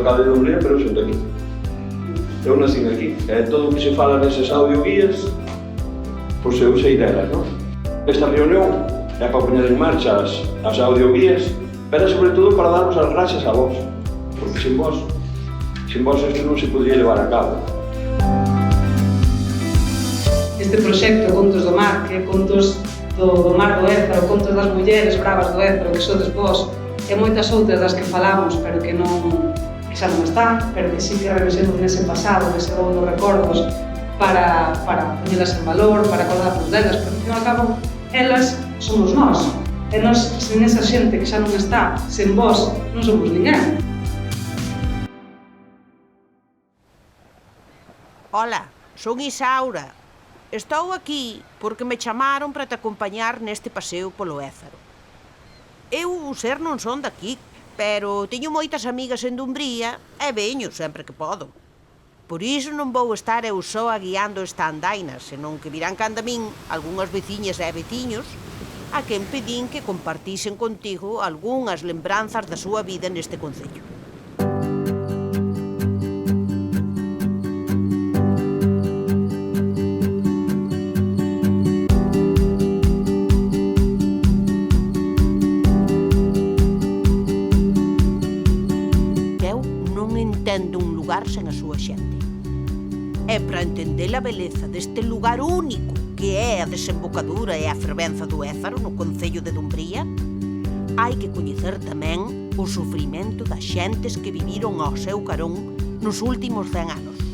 alcalde de Dumbría, pero eu son de aquí. Eu nací aquí. E todo o que se fala neses audioguías, pois eu sei delas, non? Esta reunión é para poñer en marcha as audioguías, pero sobre todo para darvos as gracias a vos, porque sin vos isto non se podría levar a cabo. Este proxecto Contos do Mar, que é contos do Mar do Ézaro, contos das mulleres bravas do Ézaro, que sodes vos, e moitas outras das que falamos, pero que xa non están, pero que sí que revisemos nese pasado, nese baú dos recordos, para poñelas en valor, para acordarnos delas, porque, ao fin e ao cabo, elas somos nós. E nós, sen esa xente que xa non está, sen vos, non somos ninguén. Ola, son Isaura. Estou aquí porque me chamaron para te acompañar neste paseo polo Ézaro. Eu ser non son daqui, pero teño moitas amigas en Dumbría e veño sempre que podo. Por iso non vou estar eu soa guiando esta andaina, senón que virán canda min algunhas veciñas e veciños a quen pedín que compartisen contigo algunhas lembranzas da súa vida neste concello. Entendo un lugar sen a súa xente. E para entender a beleza deste lugar único que é a desembocadura e a fervenza do Ézaro no concello de Dumbría, hai que coñecer tamén o sufrimento das xentes que viviron ao seu carón nos últimos 100 anos.